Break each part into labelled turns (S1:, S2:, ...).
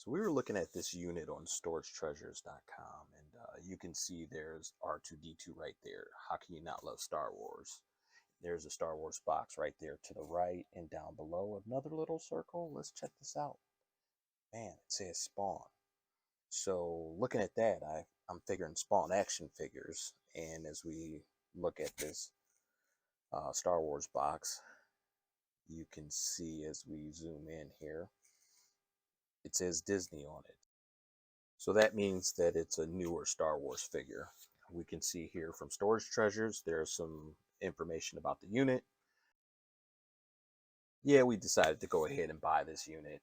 S1: So we were looking at this unit on storagetreasures.com, and you can see there's R2D2 right there. How can you not love Star Wars? There's a Star Wars box right there to the right, and down below another little circle. Let's check this out. Man, it says Spawn. So looking at that, I'm figuring Spawn action figures, and as we look at this Star Wars box, you can see as we zoom in here, it says Disney on it. So that means that it's a newer Star Wars figure. We can see here from Storage Treasures, there's some information about the unit. Yeah, we decided to go ahead and buy this unit.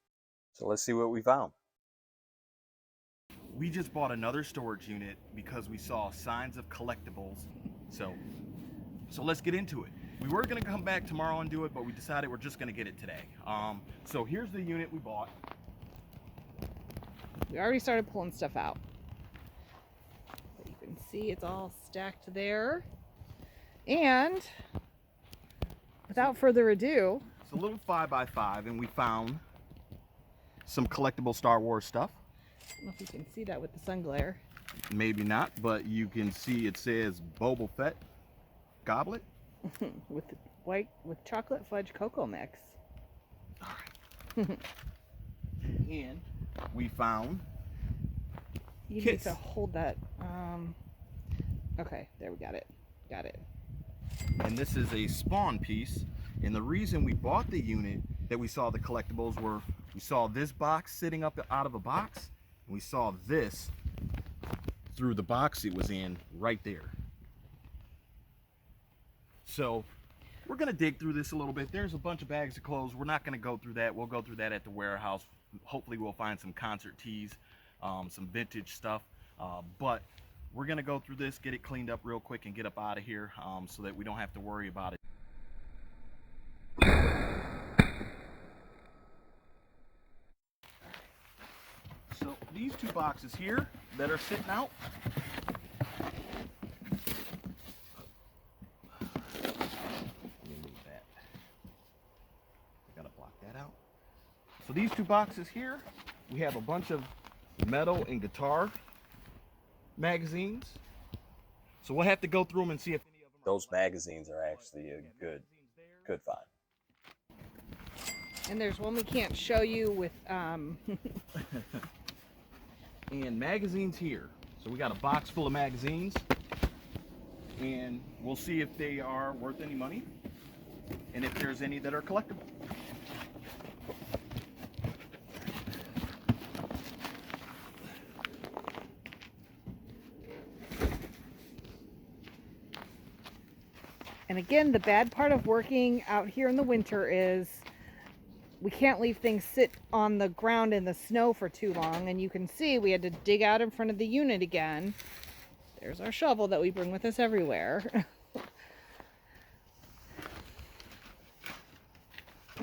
S1: So let's see what we found.
S2: We just bought another storage unit because we saw signs of collectibles. So let's get into it. We were gonna come back tomorrow and do it, but we decided we're just gonna get it today. So here's the unit we bought.
S3: We already started pulling stuff out. But you can see it's all stacked there. And without further ado,
S2: it's a little 5x5, and we found some collectible Star Wars stuff.
S3: I don't know if you can see that with the sun glare.
S2: Maybe not, but you can see it says Boba Fett goblet.
S3: with chocolate fudge cocoa mix.
S2: All right. And we found
S3: You
S2: kits.
S3: need to hold that. Okay, there we got it. Got it.
S2: And this is a Spawn piece. And the reason we bought the unit that we saw the collectibles were, we saw this box sitting up out of a box, and we saw this through the box it was in right there. So we're gonna dig through this a little bit. There's a bunch of bags of clothes. We're not gonna go through that. We'll go through that at the warehouse. Hopefully we'll find some concert tees, some vintage stuff. But we're gonna go through this, get it cleaned up real quick, and get up out of here so that we don't have to worry about it. So these two boxes here that are sitting out, so these two boxes here, we have a bunch of metal and guitar magazines. So we'll have to go through them and see if any of them.
S1: Those magazines are actually a good find.
S3: And there's one we can't show you with
S2: And magazines here. So we got a box full of magazines, and we'll see if they are worth any money and if there's any that are collectible.
S3: And again, the bad part of working out here in the winter is we can't leave things sit on the ground in the snow for too long. And you can see we had to dig out in front of the unit again. There's our shovel that we bring with us everywhere.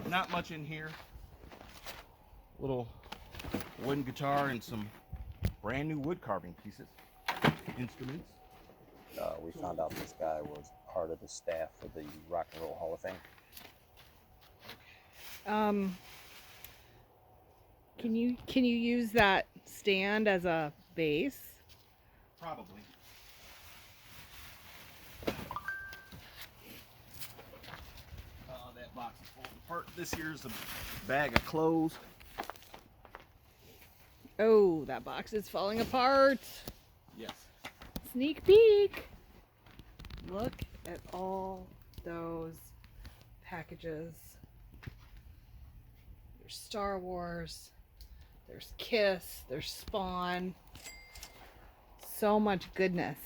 S2: Not much in here. Little wooden guitar and some brand new wood carving pieces. Instruments.
S1: We found out this guy was part of the staff for the Rock and Roll Hall of Fame.
S3: Can you use that stand as a base?
S2: Probably. That box is falling apart. This here's a bag of clothes.
S3: Oh, that box is falling apart.
S2: Yes.
S3: Sneak peek. Look at all those packages. There's Star Wars. There's Kiss. There's Spawn. So much goodness.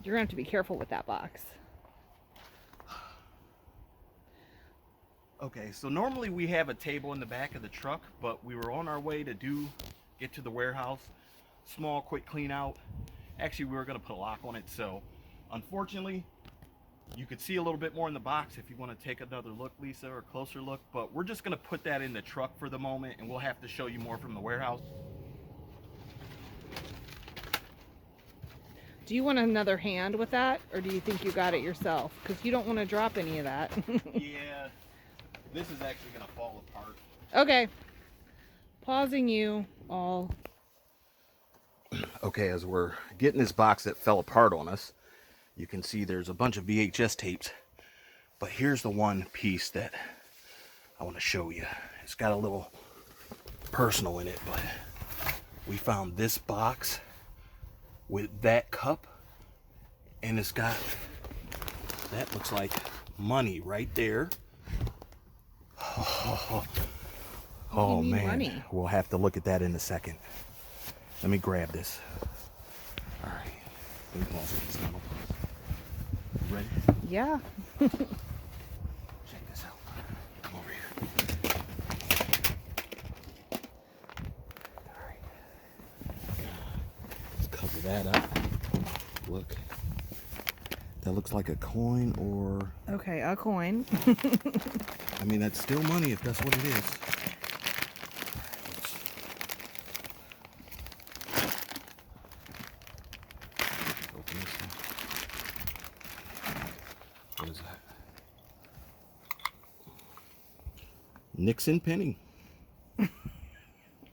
S3: You're going to have to be careful with that box.
S2: Okay, so normally we have a table in the back of the truck, but we were on our way to get to the warehouse. Small, quick clean out. Actually, we were going to put a lock on it, so unfortunately, you could see a little bit more in the box if you want to take another look, Lisa, or a closer look, but we're just going to put that in the truck for the moment, and we'll have to show you more from the warehouse.
S3: Do you want another hand with that, or do you think you got it yourself? Because you don't want to drop any of that.
S2: Yeah, this is actually going to fall apart.
S3: Okay. pausing you all.
S2: Okay, as we're getting this box that fell apart on us, you can see there's a bunch of VHS tapes. But here's the one piece that I want to show you. It's got a little personal in it, but we found this box with that cup, and it's got, that looks like money right there. Oh man,
S3: money?
S2: we'll have to look at that in a second. Let me grab this. All right, let me pause it. Ready?
S3: Yeah.
S2: Check this out. Come over here. All right. Let's cover that up. Look. That looks like a coin or...
S3: Okay, a coin.
S2: I mean, that's still money if that's what it is. Open this thing. What is that? Nixon penny.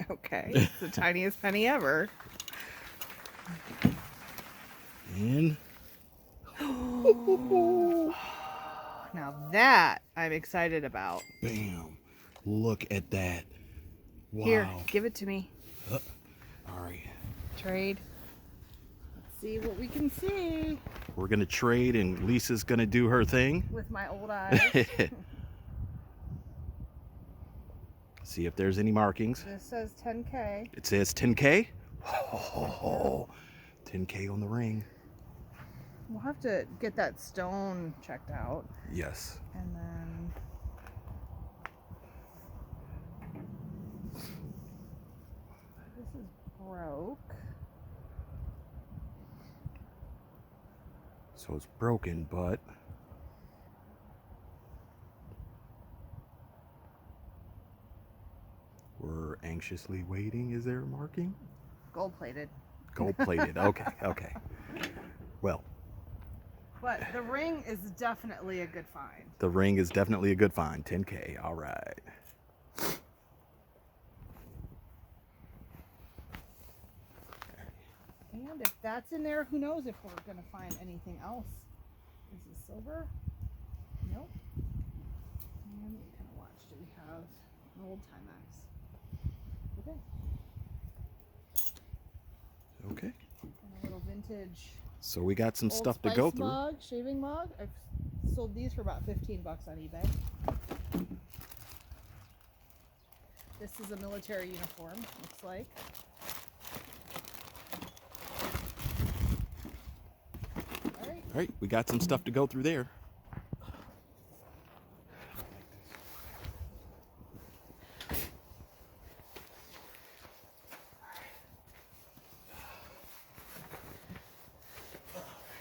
S3: Okay, it's the tiniest penny ever.
S2: And
S3: Now that I'm excited about.
S2: bam. Look at that. Wow.
S3: Here, give it to me.
S2: All right.
S3: Trade. Let's see what we can see
S2: We're going to trade, and Lisa's going to do her thing.
S3: with my old eyes.
S2: See if there's any markings.
S3: This says 10K.
S2: It says 10K. Oh, 10K on the ring.
S3: We'll have to get that stone checked out.
S2: Yes.
S3: And then this is broke.
S2: So it's broken, but we're anxiously waiting. Is there a marking?
S3: Gold plated.
S2: Gold plated. Okay, okay. Well,
S3: But the ring is definitely a good find.
S2: the ring is definitely a good find. 10K. All right.
S3: And if that's in there, who knows if we're going to find anything else. Is this silver? Nope. And what kind of watch do we have? An old Timex. Okay.
S2: Okay.
S3: And a little vintage
S2: So we got some
S3: Old
S2: stuff to
S3: Spice
S2: go through.
S3: mug, shaving mug. I've sold these for about 15 bucks on eBay. This is a military uniform, looks like. All right.
S2: All right, we got some stuff to go through there.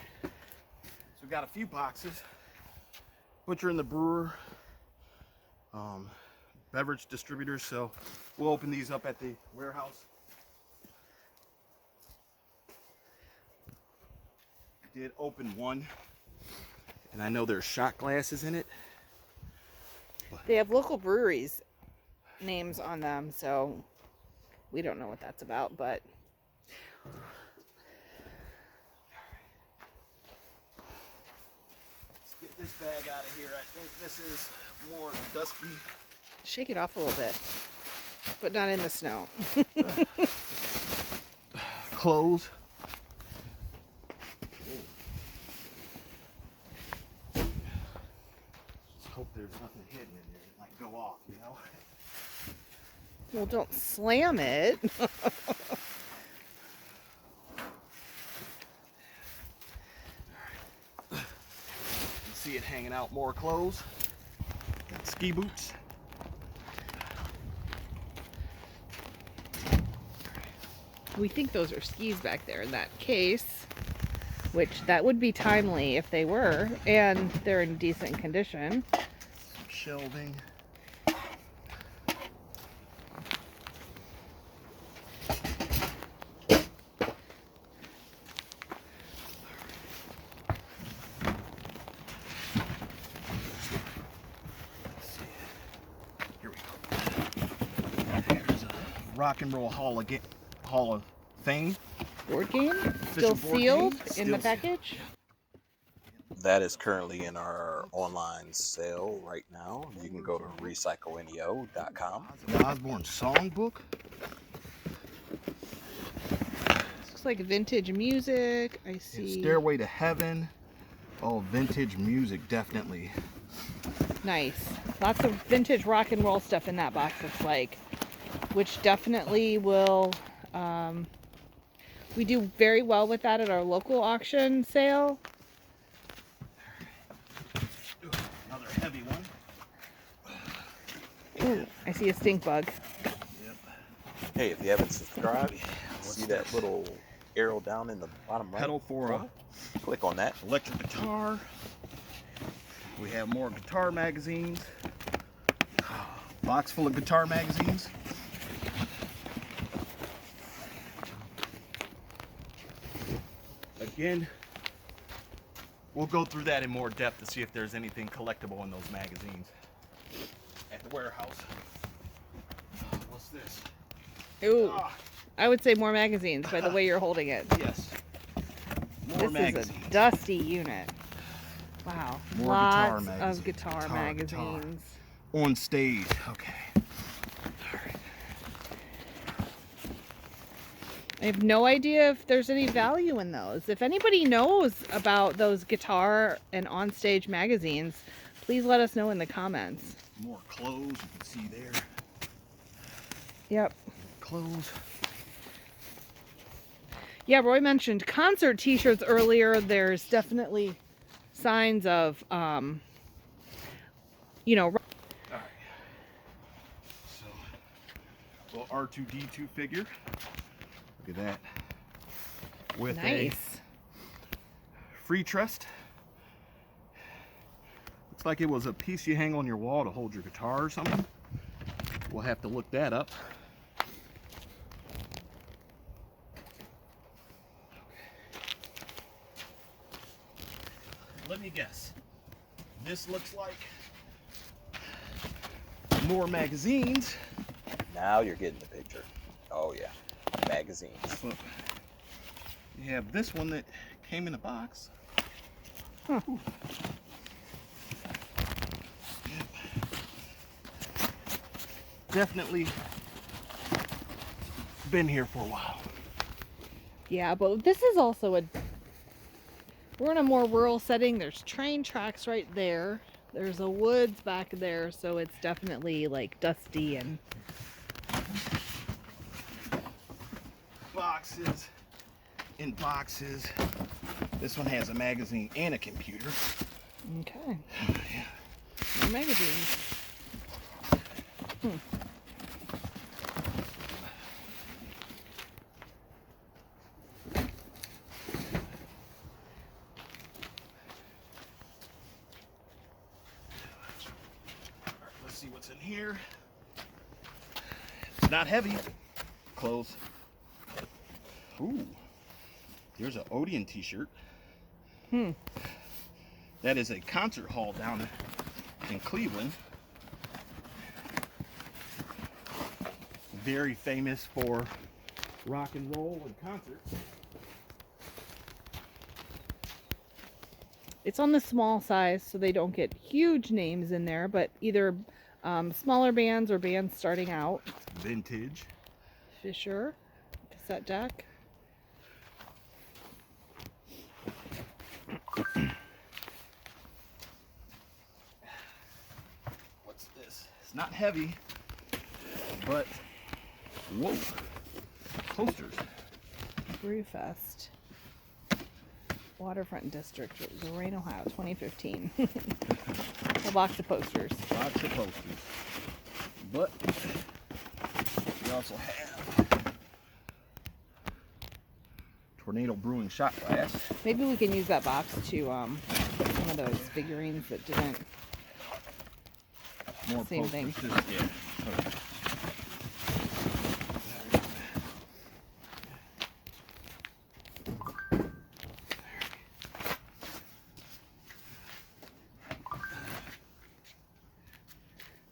S2: So we got a few boxes. Butcher and the brewer, beverage distributors. So we'll open these up at the warehouse. Did open one, and I know there's shot glasses in it.
S3: They have local breweries names on them, so we don't know what that's about, but
S2: Let's get this bag out of here. I think this is more dusty.
S3: shake it off a little bit, but not in the snow.
S2: Clothes. Just hope there's nothing hidden in there that might go off, you know?
S3: Well, don't slam it.
S2: You can see it hanging out more clothes. Got ski boots.
S3: We think those are skis back there in that case, which that would be timely if they were, and they're in decent condition.
S2: Some shelving. Let's see. Here we go. There's a Rock and Roll Hall of Fame.
S3: Board game?
S2: Official
S3: Still
S2: board
S3: sealed
S2: game,
S3: in
S2: still
S3: the
S2: sealed.
S3: package?
S1: That is currently in our online sale right now. You can go to recycleneo.com.
S2: The Osborne Songbook.
S3: Looks like vintage music. I
S2: And
S3: see.
S2: Stairway to Heaven. Oh, vintage music, definitely.
S3: Nice. Lots of vintage rock and roll stuff in that box, looks like. Which definitely will... we do very well with that at our local auction sale.
S2: Another heavy one.
S3: Ooh, I see a stink bug.
S2: Yep.
S1: Hey, if you haven't subscribed, see that little arrow down in the bottom right?
S2: Pedal for a
S1: Click on that.
S2: electric guitar. We have more guitar magazines. Box full of guitar magazines. Again, we'll go through that in more depth to see if there's anything collectible in those magazines at the warehouse. What's this?
S3: Ooh,
S2: Ah,
S3: I would say more magazines by the way you're holding it.
S2: yes. More
S3: This
S2: magazines.
S3: is a dusty unit. Wow.
S2: More guitar
S3: Lots
S2: magazines.
S3: of guitar
S2: Guitar.
S3: magazines.
S2: On stage. Okay.
S3: I have no idea if there's any value in those. If anybody knows about those guitar and onstage magazines, please let us know in the comments.
S2: More clothes, you can see there.
S3: Yep.
S2: Clothes.
S3: Yeah, Roy mentioned concert t-shirts earlier. There's definitely signs of, you know...
S2: Alright. So, little R2-D2 figure. Look at that. With
S3: Nice.
S2: a free trust. Looks like it was a piece you hang on your wall to hold your guitar or something. We'll have to look that up. Let me guess. This looks like more magazines.
S1: Now you're getting the picture. Oh yeah, magazines.
S2: But you have this one that came in a box.
S3: Huh.
S2: Yep. Definitely been here for a while.
S3: Yeah, but this is also a... We're in a more rural setting. There's train tracks right there. There's a woods back there, so it's definitely like dusty and...
S2: Boxes in boxes. This one has a magazine and a computer.
S3: Okay.
S2: Yeah.
S3: More magazines.
S2: Let's see what's in here. It's not heavy. Clothes. Ooh. There's an Odeon t-shirt. That is a concert hall down in Cleveland. Very famous for rock and roll and concerts.
S3: It's on the small size, so they don't get huge names in there, but either smaller bands or bands starting out.
S2: Vintage.
S3: Fisher, cassette deck.
S2: What's this? It's not heavy, but whoa, posters.
S3: Brewfest. Waterfront District, Lorraine, Ohio, 2015. A box of posters.
S2: Lots of posters. But we also have Tornado Brewing shot glass.
S3: Maybe we can use that box to put some of those figurines that didn't.
S2: More
S3: Same
S2: posters.
S3: thing.
S2: Yeah. Okay.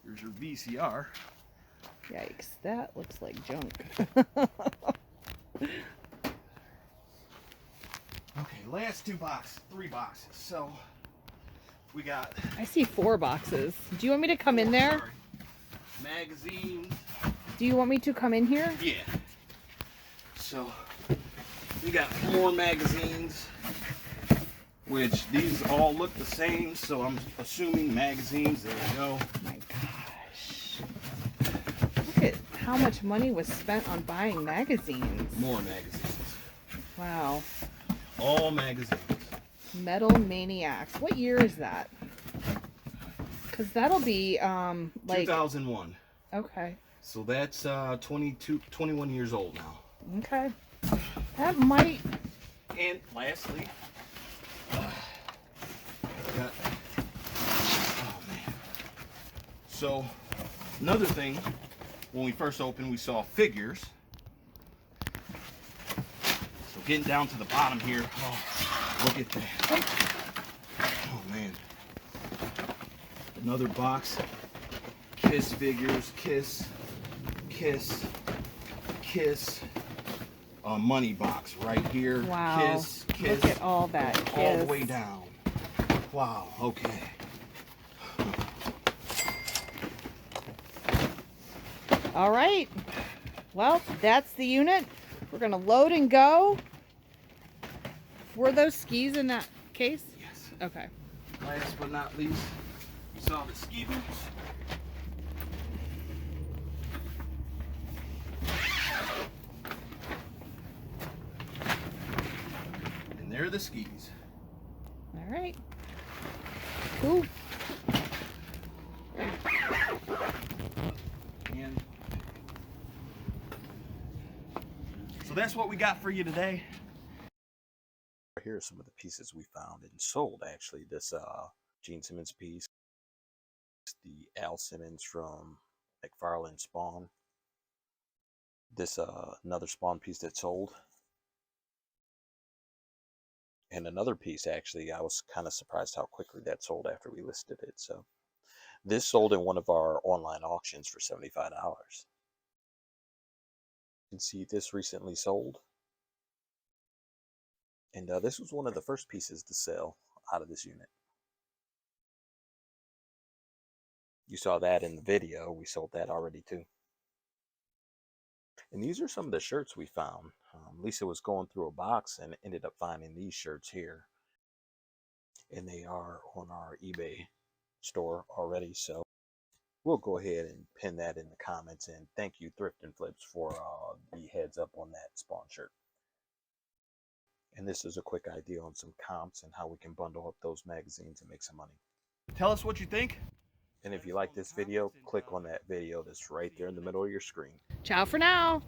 S2: Here's your VCR
S3: Yikes, that looks like junk.
S2: Okay, last 3 boxes. So we got.
S3: I see 4 boxes. Do you want me to come in there?
S2: Sorry. Magazines.
S3: Do you want me to come in here?
S2: Yeah. So we got more magazines, which these all look the same. So I'm assuming magazines. There we go.
S3: Oh my gosh. Look at how much money was spent on buying magazines.
S2: More magazines.
S3: Wow.
S2: All magazines.
S3: Metal Maniacs. What year is that? Because that'll be like
S2: 2001.
S3: Okay.
S2: So that's 21 years old now.
S3: Okay. That might.
S2: And lastly, got, oh man. So another thing, when we first opened, we saw figures. So getting down to the bottom here, oh, look at that. Oh man. Another box. Kiss figures, Kiss. Money box right here.
S3: Wow.
S2: Kiss.
S3: Look at all that.
S2: All the
S3: Kiss.
S2: way down. Wow. Okay.
S3: All right. Well, that's the unit. We're gonna load and go. Were those skis in that case?
S2: Yes.
S3: Okay.
S2: Last but not least, we saw the ski boots. And there are the skis.
S3: All right. Cool.
S2: And so that's what we got for you today.
S1: Here are some of the pieces we found and sold. Actually, this Gene Simmons piece, the Al Simmons from McFarlane Spawn. This another Spawn piece that sold. And another piece, actually, I was kind of surprised how quickly that sold after we listed it. So this sold in one of our online auctions for $75. You can see this recently sold. And this was one of the first pieces to sell out of this unit. You saw that in the video. We sold that already too. And these are some of the shirts we found. Lisa was going through a box and ended up finding these shirts here. And they are on our eBay store already. So we'll go ahead and pin that in the comments. And thank you, Thrift and Flips, for the heads up on that Spawn shirt. And this is a quick idea on some comps and how we can bundle up those magazines and make some money.
S2: Tell us what you think.
S1: And if you like this video, click on that video that's right there in the middle of your screen.
S3: Ciao for now.